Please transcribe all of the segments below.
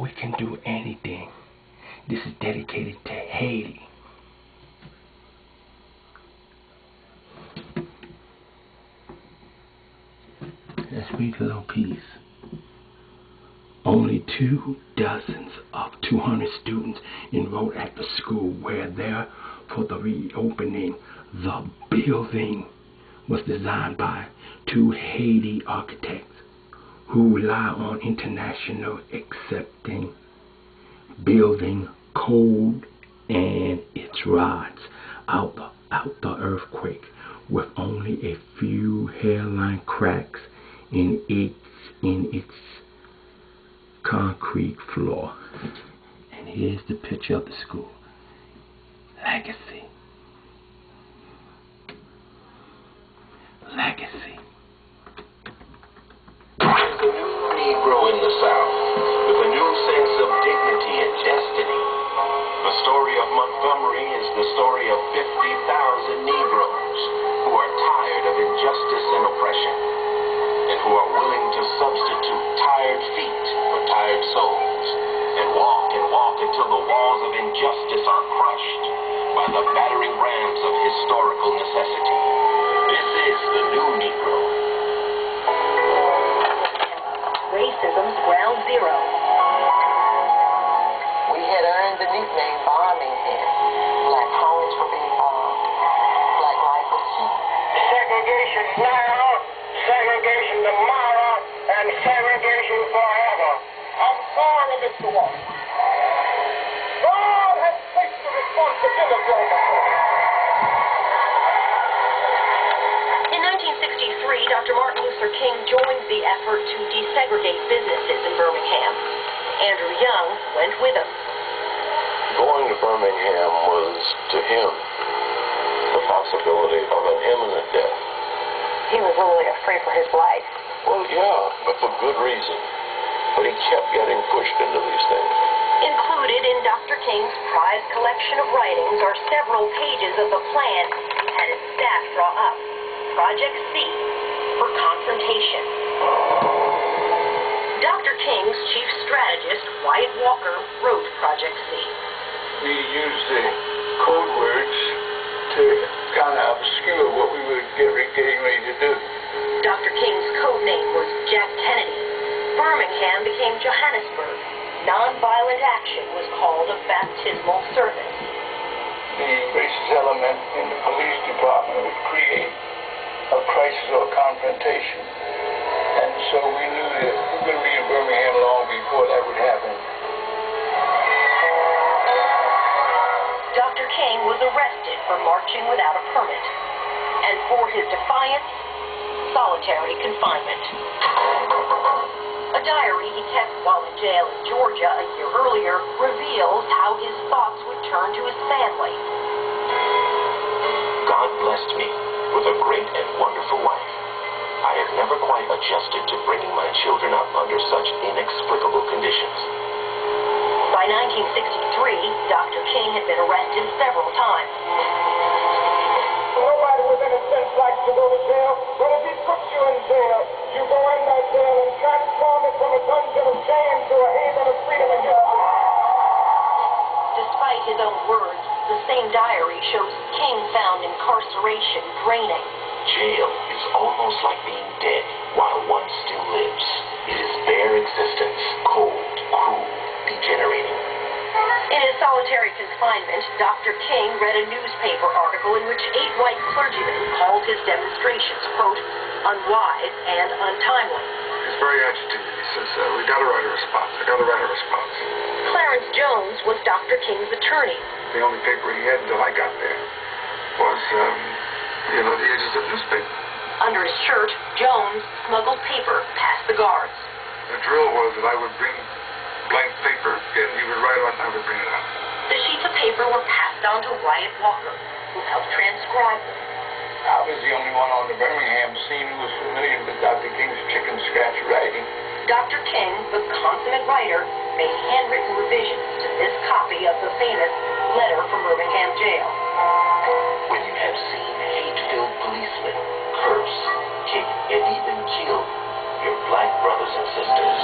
we can do anything. This is dedicated to Haiti. Let's read a little piece. Only 2 dozens of 200 students enrolled at the school were there for the reopening. The building was designed by 2 Haiti architects who rely on international accepting building code, and it rides out the earthquake with only a few hairline cracks in its concrete floor. And here's the picture of the school. Legacy. Legacy. There's a new Negro in the South with a new sense of dignity and destiny. The story of Montgomery is the story of 50,000 Negroes who are tired of injustice and oppression, and who are willing to substitute tired feet for tired souls, and walk until the walls of injustice are crushed by the battering rams of historical necessity. This is the new Negro. Racism's ground zero. We had earned the nickname bombing here. Black homes were being bombed. Black life was cheap. Segregation now, segregation tomorrow, and segregation forever. I'm sorry, Mr. Walker. God has placed the responsibility on the floor. In 1963, Dr. Martin Luther King joined the effort to desegregate businesses in Birmingham. Andrew Young went with him. Going to Birmingham was, to him, the possibility of an imminent death. He was literally afraid for his life. Well, yeah, but for good reason. But he kept getting pushed into these things. Included in Dr. King's prized collection of writings are several pages of the plan he had his staff draw up. Project C for confrontation. Dr. King's chief strategist, Wyatt Walker, wrote Project C. We used the code words to kind of obscure what we were getting ready to do. Dr. King's code name was Jack Kennedy. Birmingham became Johannesburg. Nonviolent action was called a baptismal service. The racist element in the police department would create a crisis or confrontation. And so we knew that we were going to be in Birmingham long before that would happen. Dr. King was arrested for marching without a permit, and for his defiance, solitary confinement. A diary he kept while in jail in Georgia a year earlier reveals how his thoughts would turn to his family. God blessed me with a great and wonderful wife. I have never quite adjusted to bringing my children up under such inexplicable conditions. By 1963, Dr. King had been arrested several times. Nobody with any sense likes to go to jail, but if he puts you in jail, you go in that jail and transform it from a dungeon of shame to a haven of freedom and justice. Despite his own words, the same diary shows King found incarceration draining. Jail is almost like being dead while one still lives. It is bare existence, cold, cruel, degenerating. In his solitary confinement, Dr. King read a newspaper article in which 8 white clergymen called his demonstrations, quote, unwise and untimely. He's very agitated. He says, we got to write a response. I got to write a response. Clarence Jones was Dr. King's attorney. The only paper he had until I got there was, the Edges of newspaper. Under his shirt, Jones smuggled paper past the guards. The drill was that I would bring blank paper in, he would write on, I would bring it out. The sheets of paper were passed on to Wyatt Walker, who helped transcribe them. I was the only one on the Birmingham scene who was familiar with Dr. King's chicken scratch writing. Dr. King, the consummate writer, made handwritten revisions to this copy of the famous letter from Birmingham jail. When you have seen hate-filled policemen curse, kick, and even kill your black brothers and sisters.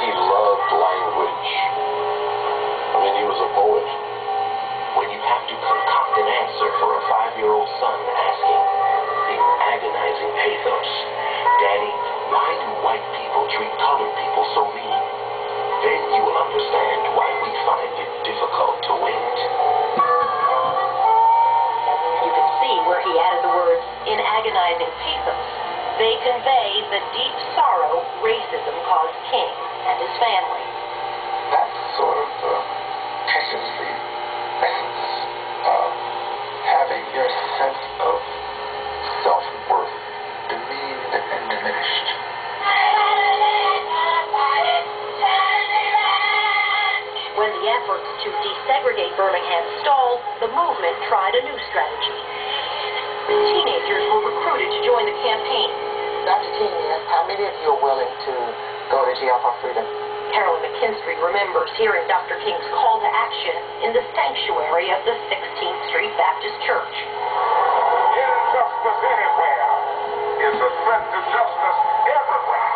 He loved language. understand why we find it difficult to wait. You can see where he added the words, in agonizing pathos. They convey the deep sorrow racism caused King and his family. That's sort of catches the essence of having your sense of self-worth demeaned and diminished. When the efforts to desegregate Birmingham stalled, the movement tried a new strategy. Teenagers were recruited to join the campaign. Dr. King asked, how many of you are willing to go to jail for freedom? Carolyn McKinstry remembers hearing Dr. King's call to action in the sanctuary of the 16th Street Baptist Church. Injustice anywhere is a threat to justice everywhere.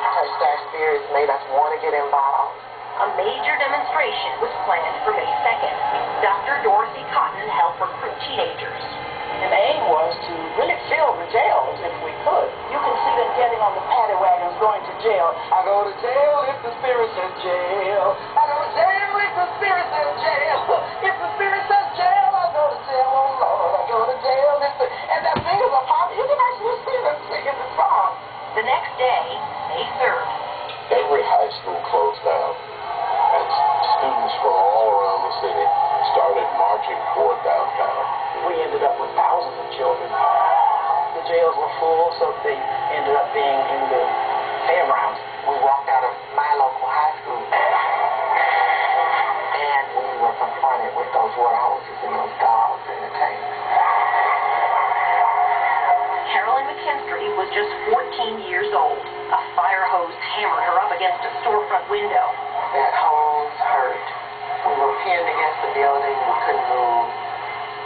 You touched our spirits, made us want to get involved. A major demonstration was planned for May 2nd. Dr. Dorothy Cotton helped recruit teenagers. And the aim was to really fill the jails if we could. You can see them getting on the paddy wagons going to jail. I go to jail if the spirit says jail. I go to jail if the spirit says jail. If the spirit says jail, I go to jail, oh Lord. I go to jail if the... And that fingers are popping. You can actually see them singing the song. The next day, May 3rd. Every high school closed down, and students from all around the city started marching toward downtown. We ended up with thousands of children. The jails were full, so they ended up being in the fairgrounds. We walked out of my local high school, and we were confronted with those water hoses and those dogs entertainment. Carolyn McKinstry was just 14 years old. A fire hose hammered her up against a storefront window. That hose hurt. We were pinned against the building. We couldn't move.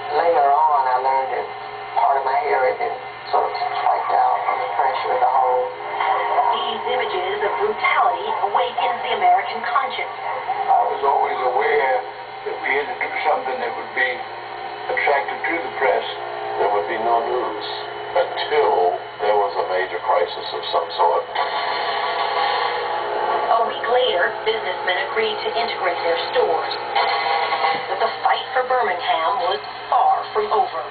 Later on, I learned that part of my hair had been sort of swiped out from the pressure of the hose. These images of brutality awakened the American conscience. I was always aware that we had to do something that would be attractive to the press. There would be no news until there was a major crisis of some sort. A week later, businessmen agreed to integrate their stores. But the fight for Birmingham was far from over.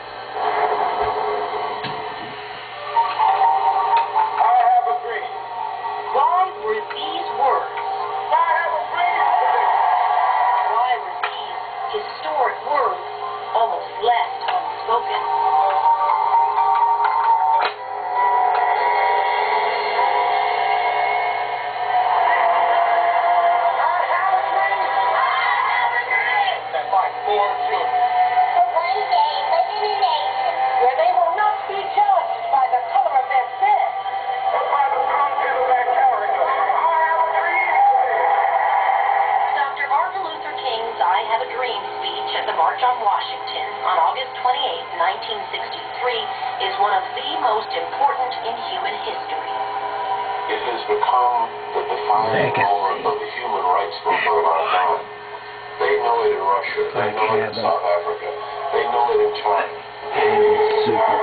I have a dream. Why were these words? I have a dream. Why were these historic words almost left unspoken? Where they will not be judged by the color of their skin. Dr. Martin Luther King's I Have a Dream speech at the March on Washington on August 28, 1963 is one of the most important in human history. It has become the defining moment of the human rights movement of our time. They know it in Russia. They know it in South Africa. They know it in China. Super